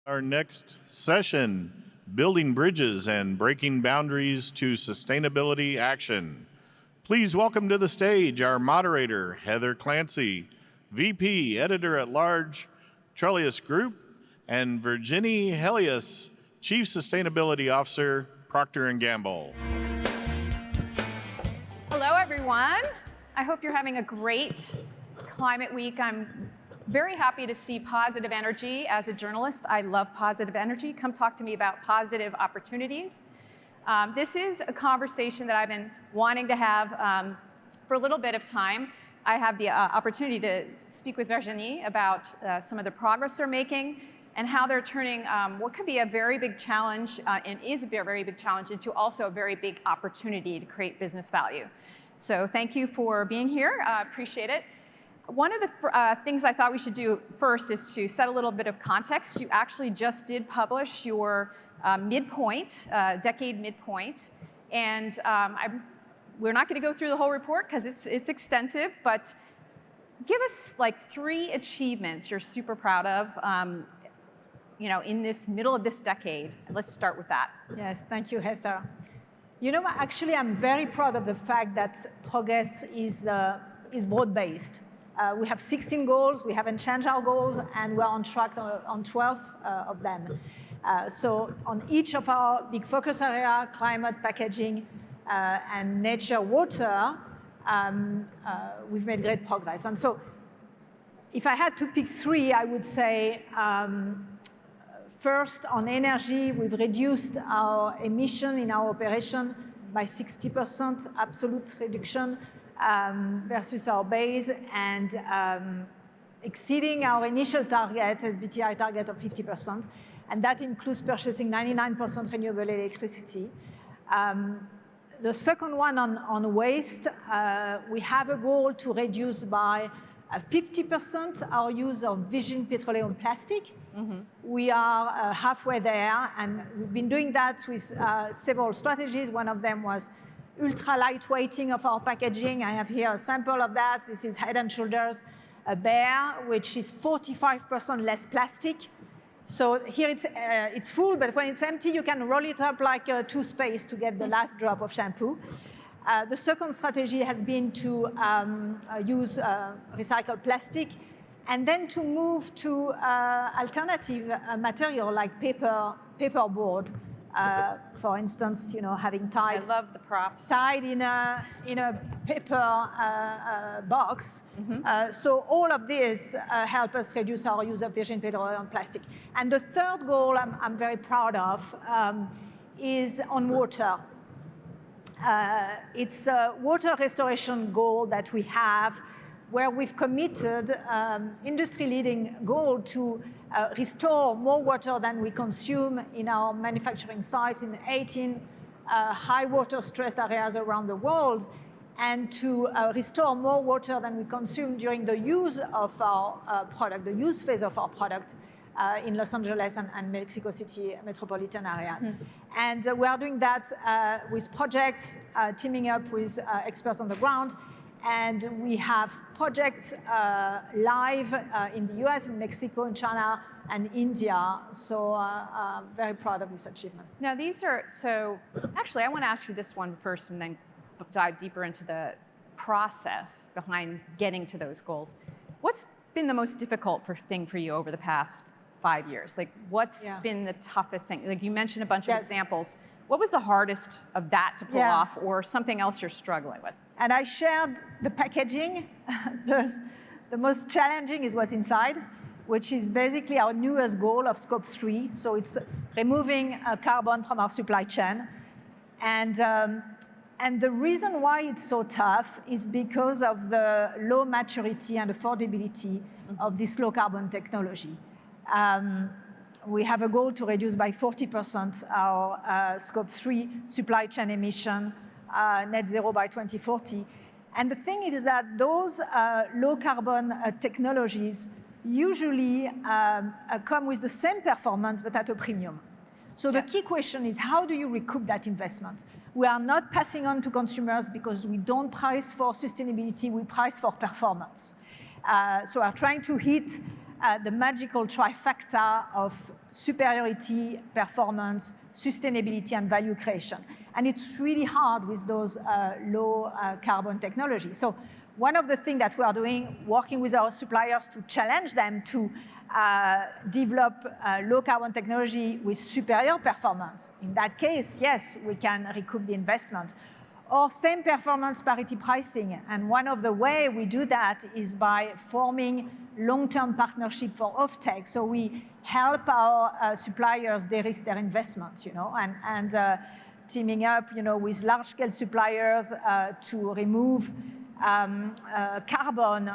Our next session, Building Bridges and Breaking Boundaries to Sustainability Action. Please welcome to the stage our moderator, Heather Clancy, VP, Editor-at-Large, Helias Group, and Virginie Helias, Chief Sustainability Officer, Procter & Gamble. Hello, everyone. I hope you're having a great climate week. I'm very happy to see positive energy. As a journalist, I love positive energy. Come talk to me about positive opportunities. This is a conversation that I've been wanting to have for a little bit of time. I have the opportunity to speak with Virginie about some of the progress they're making and how they're turning what could be a very big challenge and is a very big challenge into also a very big opportunity to create business value. So thank you for being here. Appreciate it. One of the things I thought we should do first is to set a little bit of context. You actually just did publish your midpoint, decade midpoint, and we're not going to go through the whole report because it's extensive, but give us like 3 achievements you're super proud of, in this middle of this decade. Let's start with that. Yes, thank you, Heather. You know, actually, I'm very proud of the fact that progress is broad-based. We have 16 goals, we haven't changed our goals, and we're on track on 12 of them. So on each of our big focus areas, climate, packaging, and nature, water, we've made great progress. And so if I had to pick 3, I would say, first, on energy, we've reduced our emission in our operation by 60%, absolute reduction, versus our base, and exceeding our initial target, SBTi target of 50%, and that includes purchasing 99% renewable electricity. The second one on waste, we have a goal to reduce by 50% our use of virgin petroleum plastic. Mm-hmm. We are halfway there, and we've been doing that with several strategies. One of them was ultra lightweighting of our packaging. I have here a sample of that. This is Head and Shoulders Bare, which is 45% less plastic. So here it's full, but when it's empty, you can roll it up like a toothpaste to get the last drop of shampoo. The second strategy has been to use recycled plastic, and then to move to alternative material like paperboard. For instance, having tied. I love the props. Tied in a paper box. Mm-hmm. So all of this help us reduce our use of virgin petroleum plastic. And the third goal I'm very proud of is on water. It's a water restoration goal that we have, where we've committed industry-leading goal to restore more water than we consume in our manufacturing sites in 18 high water stress areas around the world, and to restore more water than we consume during the use of our product, the use phase of our product in Los Angeles and Mexico City metropolitan areas. Mm. And we are doing that with projects, teaming up with experts on the ground. And we have projects live in the US, in Mexico, in China, and India. So I'm very proud of this achievement. Now actually I want to ask you this one first and then dive deeper into the process behind getting to those goals. What's been the most difficult thing for you over the past 5 years? Like, what's been the toughest thing? Like, you mentioned a bunch of examples. What was the hardest of that to pull off, or something else you're struggling with? And I shared the packaging. The most challenging is what's inside, which is basically our newest goal of Scope 3. So it's removing carbon from our supply chain. And the reason why it's so tough is because of the low maturity and affordability of this low carbon technology. We have a goal to reduce by 40% our Scope 3 supply chain emission, net zero by 2040. And the thing is that those low carbon technologies usually come with the same performance, but at a premium. So the key question is, how do you recoup that investment? We are not passing on to consumers because we don't price for sustainability, we price for performance. So we're trying to hit the magical trifecta of superiority, performance, sustainability, and value creation. And it's really hard with those low carbon technologies. So one of the things that we are doing, working with our suppliers to challenge them to develop low carbon technology with superior performance. In that case, yes, we can recoup the investment. Or same performance parity pricing. And one of the ways we do that is by forming long-term partnership for offtake. So we help our suppliers de-risk their investments, and teaming up, with large-scale suppliers to remove carbon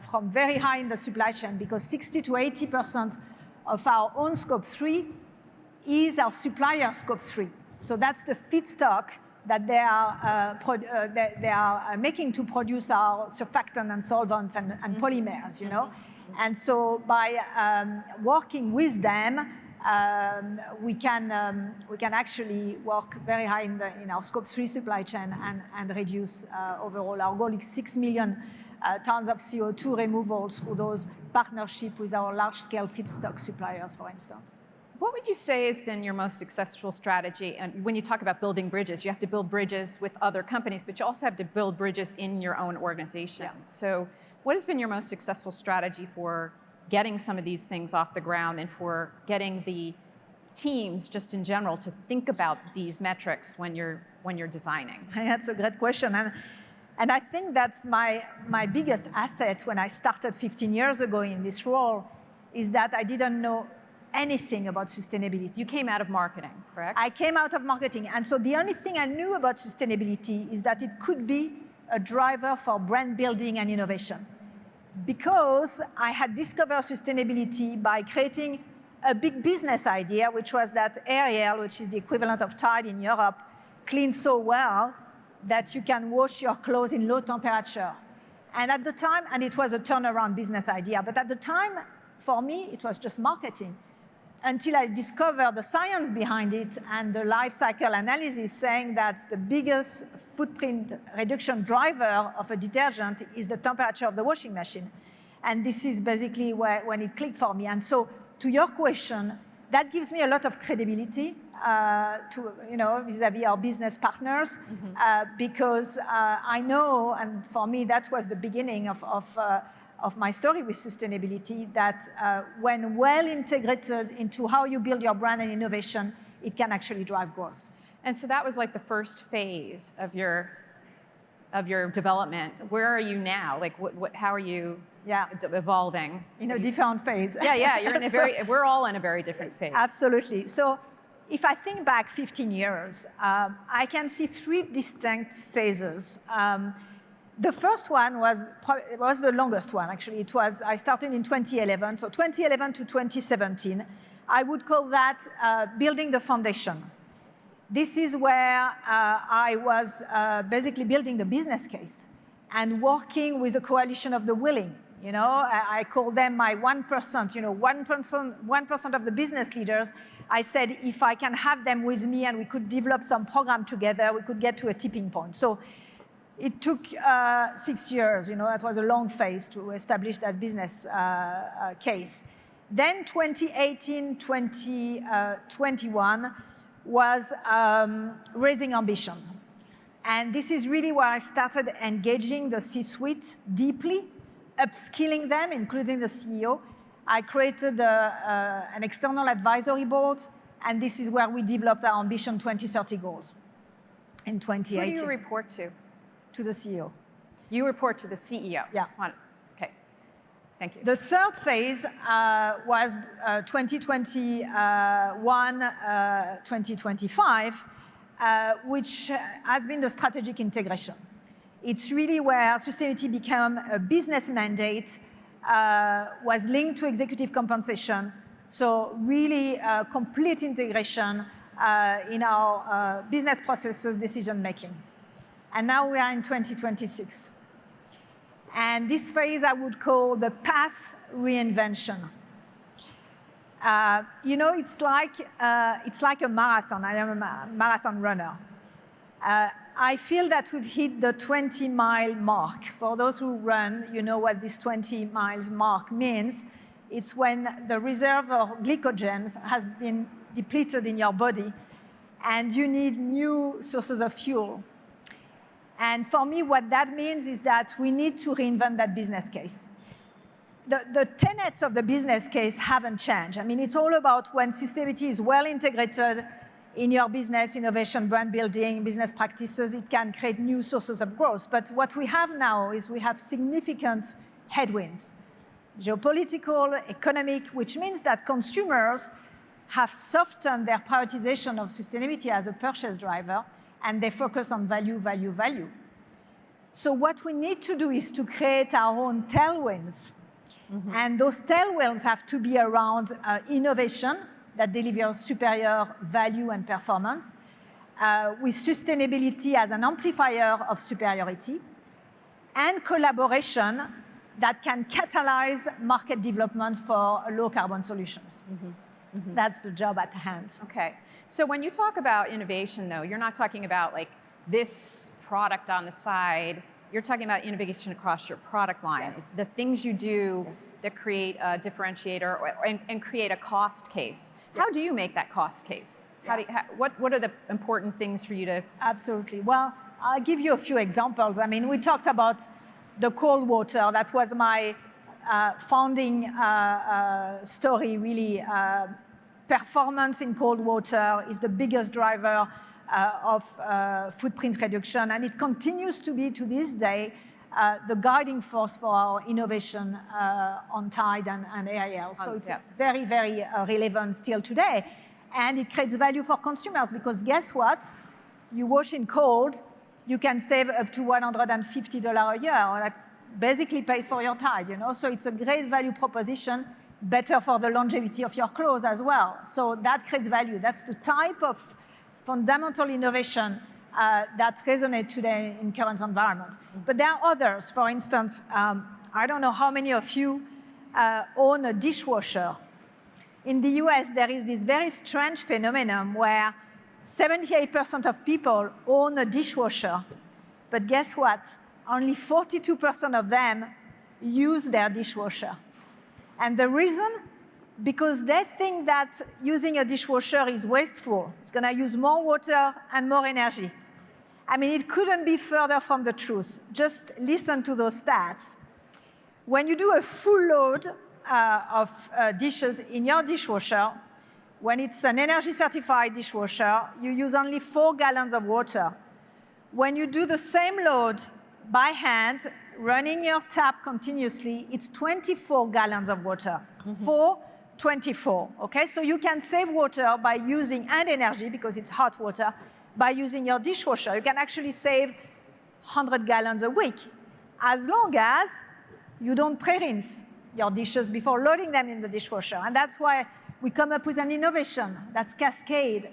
from very high in the supply chain, because 60 to 80% of our own Scope 3 is our supplier Scope 3. So that's the feedstock that they are making to produce our surfactant and solvents and polymers, And so by working with them, we can actually work very high in our Scope 3 supply chain and reduce overall. Our goal is 6 million tons of CO2 removal through those partnerships with our large-scale feedstock suppliers, for instance. What would you say has been your most successful strategy? And when you talk about building bridges, you have to build bridges with other companies, but you also have to build bridges in your own organization. Yeah. So what has been your most successful strategy for getting some of these things off the ground and for getting the teams just in general to think about these metrics when you're designing? That's a great question. And I think that's my biggest asset when I started 15 years ago in this role, is that I didn't know anything about sustainability. You came out of marketing, correct? I came out of marketing. And so the only thing I knew about sustainability is that it could be a driver for brand building and innovation. Because I had discovered sustainability by creating a big business idea, which was that Ariel, which is the equivalent of Tide in Europe, cleans so well that you can wash your clothes in low temperature. And at the time, and it was a turnaround business idea, but at the time, for me, it was just marketing. Until I discovered the science behind it and the life cycle analysis saying that the biggest footprint reduction driver of a detergent is the temperature of the washing machine. And this is basically when it clicked for me. And so to your question, that gives me a lot of credibility vis-a-vis our business partners, because I know, and for me, that was the beginning of my story with sustainability, that when well integrated into how you build your brand and innovation, it can actually drive growth. And so that was like the first phase of your development. Where are you now? Like, how are you evolving? In a different phase. Yeah, you're in we're all in a very different phase. Absolutely. So if I think back 15 years, I can see 3 distinct phases. The first one was the longest one, actually. I started in 2011, so 2011 to 2017. I would call that building the foundation. This is where I was basically building the business case and working with a coalition of the willing. I call them my 1%, 1% of the business leaders. I said, if I can have them with me and we could develop some program together, we could get to a tipping point. So it took 6 years, that was a long phase to establish that business case. Then 2018, 2021 was raising ambition. And this is really where I started engaging the C-suite deeply, upskilling them, including the CEO. I created an external advisory board, and this is where we developed our Ambition 2030 goals in 2018. Who do you report to? To the CEO. You report to the CEO? Yeah. Okay, thank you. The third phase was 2021, 2025, which has been the strategic integration. It's really where sustainability became a business mandate, was linked to executive compensation. So really complete integration in our business processes, decision making. And now we are in 2026. And this phase I would call the path reinvention. It's like a marathon. I am a marathon runner. I feel that we've hit the 20-mile mark. For those who run, you know what this 20 miles mark means. It's when the reserve of glycogen has been depleted in your body and you need new sources of fuel. And for me, what that means is that we need to reinvent that business case. The tenets of the business case haven't changed. I mean, it's all about when sustainability is well integrated in your business, innovation, brand building, business practices, it can create new sources of growth. But what we have now is we have significant headwinds, geopolitical, economic, which means that consumers have softened their prioritization of sustainability as a purchase driver, and they focus on value, value, value. So what we need to do is to create our own tailwinds. Mm-hmm. And those tailwinds have to be around innovation that delivers superior value and performance, with sustainability as an amplifier of superiority, and collaboration that can catalyze market development for low carbon solutions. Mm-hmm. Mm-hmm. That's the job at hand. Okay. So when you talk about innovation, though, you're not talking about like this product on the side. You're talking about innovation across your product line. Yes. It's the things you do that create a differentiator and create a cost case. Yes. How do you make that cost case? What are the important things for you to? Absolutely. Well, I'll give you a few examples. I mean, we talked about the cold water. That was my founding story, really. Performance in cold water is the biggest driver of footprint reduction, and it continues to be, to this day, the guiding force for our innovation on Tide and AIL. So it's very, very relevant still today. And it creates value for consumers, because guess what? You wash in cold, you can save up to $150 a year. That basically pays for your Tide, you know? So it's a great value proposition, better for the longevity of your clothes as well. So that creates value. That's the type of fundamental innovation that resonates today in current environment. Mm-hmm. But there are others. For instance, I don't know how many of you own a dishwasher. In the US, there is this very strange phenomenon where 78% of people own a dishwasher. But guess what? Only 42% of them use their dishwasher. And the reason? Because they think that using a dishwasher is wasteful. It's going to use more water and more energy. I mean, it couldn't be further from the truth. Just listen to those stats. When you do a full load of dishes in your dishwasher, when it's an energy-certified dishwasher, you use only 4 gallons of water. When you do the same load by hand, running your tap continuously, it's 24 gallons of water. Mm-hmm. 4, 24, okay? So you can save water by using, and energy, because it's hot water, by using your dishwasher. You can actually save 100 gallons a week, as long as you don't pre-rinse your dishes before loading them in the dishwasher. And that's why we come up with an innovation that's Cascade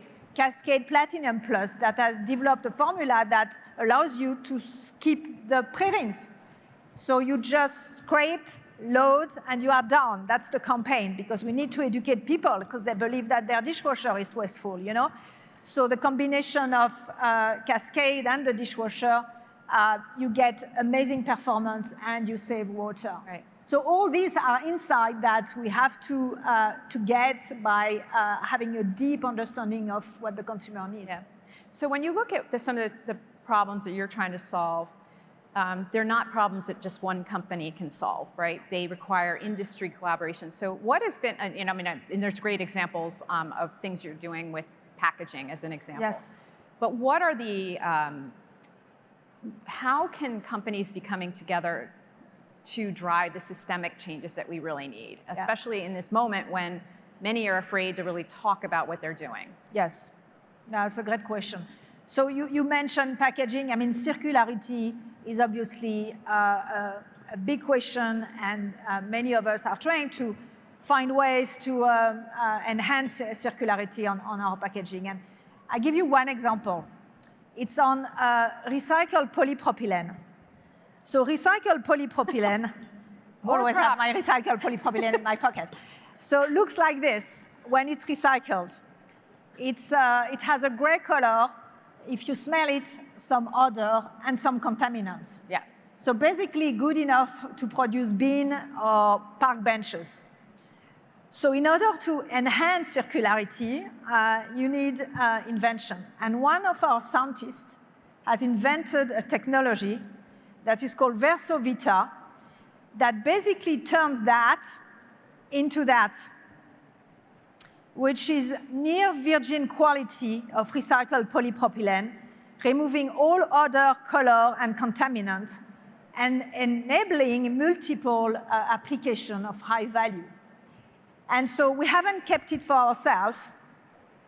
Platinum Plus, that has developed a formula that allows you to skip the pre-rinse. So you just scrape, load, and you are done. That's the campaign, because we need to educate people, because they believe that their dishwasher is wasteful, you know? So the combination of Cascade and the dishwasher, you get amazing performance and you save water. Right. So all these are insights that we have to get by having a deep understanding of what the consumer needs. Yeah. So when you look at some of the problems that you're trying to solve, they're not problems that just one company can solve, right? They require industry collaboration. So what has been, and there's great examples of things you're doing with packaging as an example. Yes. But what are the, how can companies be coming together to drive the systemic changes that we really need, especially in this moment when many are afraid to really talk about what they're doing? Yes, that's a great question. So you mentioned packaging. I mean, circularity is obviously a big question, and many of us are trying to find ways to enhance circularity on our packaging. And I give you one example. It's on recycled polypropylene. So recycled polypropylene, always have my recycled polypropylene in my pocket. So it looks like this when it's recycled. It has a gray color. If you smell it, some odor and some contaminants. Yeah. So basically good enough to produce bin or park benches. So in order to enhance circularity, you need invention. And one of our scientists has invented a technology that is called VersoVita that basically turns that into that, which is near virgin quality of recycled polypropylene, removing all odor, color, and contaminant, and enabling multiple application of high value. And so we haven't kept it for ourselves,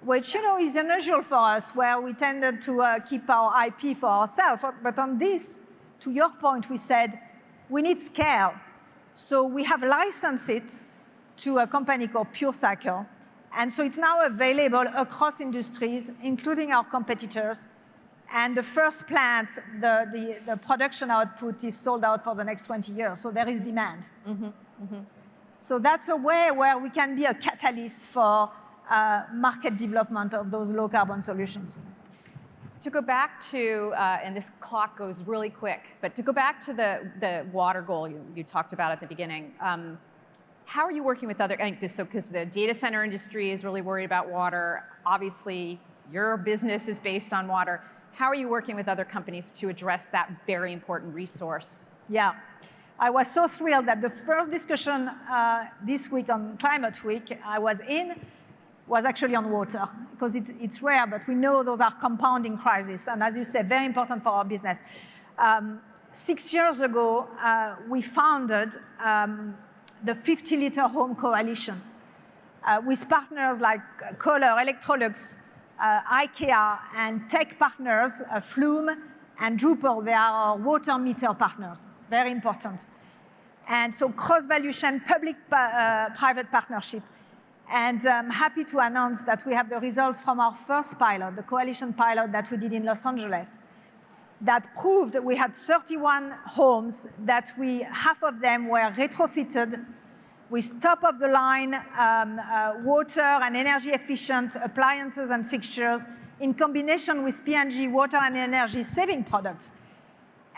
which is unusual for us, where we tended to keep our IP for ourselves. But on this, to your point, we said we need scale. So we have licensed it to a company called PureCycle. And so it's now available across industries, including our competitors. And the first plant, the production output is sold out for the next 20 years. So there is demand. So that's a way where we can be a catalyst for market development of those low carbon solutions. To go back to, and this clock goes really quick, but to go back to the water goal you talked about at the beginning, how are you working with other, because the data center industry is really worried about water. Obviously, your business is based on water. How are you working with other companies to address that very important resource? Yeah. I was so thrilled that the first discussion this week on Climate Week I was in was actually on water, because it's rare, but we know those are compounding crises, and as you said, very important for our business. 6 years ago, we founded the 50-liter home coalition with partners like Kohler, Electrolux, IKEA, and tech partners, Flume and Drupal. They are our water meter partners. Very important. And so cross-value chain, public-private partnership. And I'm happy to announce that we have the results from our first pilot, the coalition pilot that we did in Los Angeles, that proved that we had 31 homes that half of them were retrofitted with top-of-the-line water and energy-efficient appliances and fixtures in combination with P&G water and energy-saving products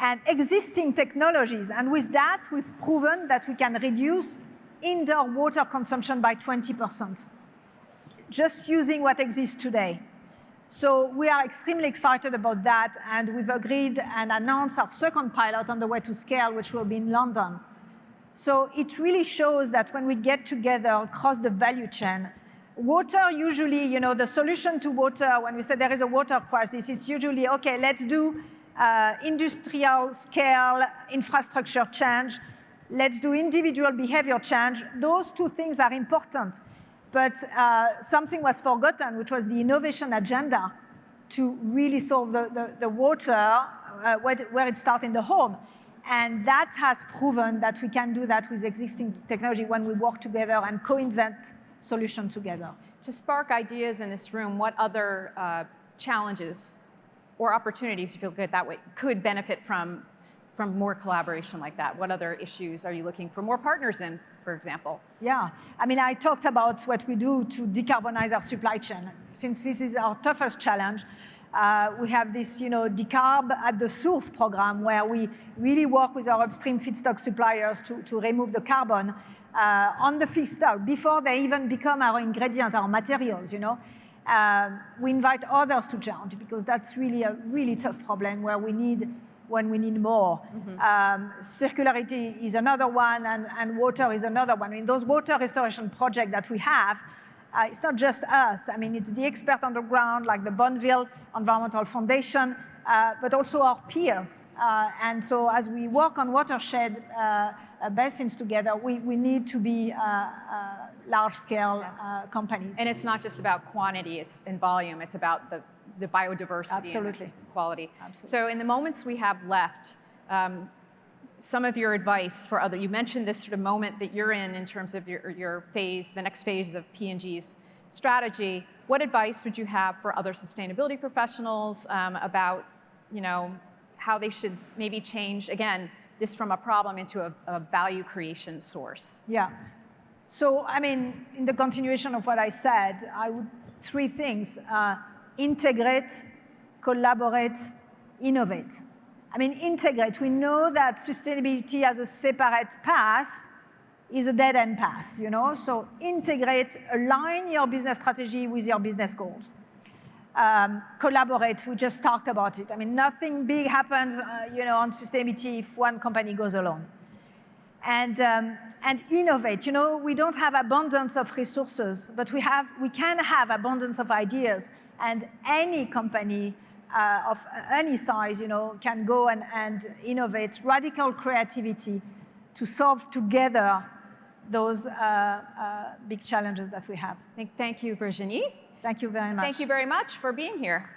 and existing technologies. And with that, we've proven that we can reduce indoor water consumption by 20%, just using what exists today. So we are extremely excited about that, and we've agreed and announced our second pilot on the way to scale, which will be in London. So it really shows that when we get together across the value chain, water usually, the solution to water, when we say there is a water crisis, is usually, okay, let's do industrial scale infrastructure change. Let's do individual behavior change. Those two things are important. But something was forgotten, which was the innovation agenda to really solve the water where it starts in the home. And that has proven that we can do that with existing technology when we work together and co-invent solutions together. To spark ideas in this room, what other challenges or opportunities, you feel good that way, could benefit from more collaboration like that? What other issues are you looking for more partners in, for example? Yeah, I talked about what we do to decarbonize our supply chain. Since this is our toughest challenge, we have this, decarb at the source program, where we really work with our upstream feedstock suppliers to remove the carbon on the feedstock before they even become our ingredient, our materials. We invite others to challenge, because that's really a really tough problem where we need more. Circularity is another one, and water is another one. Those water restoration projects that we have, it's not just us. It's the expert on the ground, like the Bonneville Environmental Foundation, but also our peers. And so as we work on watershed basins together, we need to be large-scale companies. And it's not just about quantity, it's in volume. It's about the biodiversity. Absolutely. And quality. Absolutely. So in the moments we have left, some of your advice for you mentioned this sort of moment that you're in terms of your phase, the next phase of P&G's strategy. What advice would you have for other sustainability professionals about, how they should maybe change, again, this from a problem into a value creation source? Yeah. So, in the continuation of what I said, three things: integrate, collaborate, innovate. Integrate. We know that sustainability has a separate path, is a dead-end path, you know? So integrate, align your business strategy with your business goals. Collaborate, we just talked about it. I mean, nothing big happens, you know, on sustainability if one company goes alone. And innovate. You know, we don't have abundance of resources, but we can have abundance of ideas. And any company of any size, you know, can go and innovate, radical creativity to solve together those big challenges that we have. Thank you, Virginie. Thank you very much. Thank you very much for being here.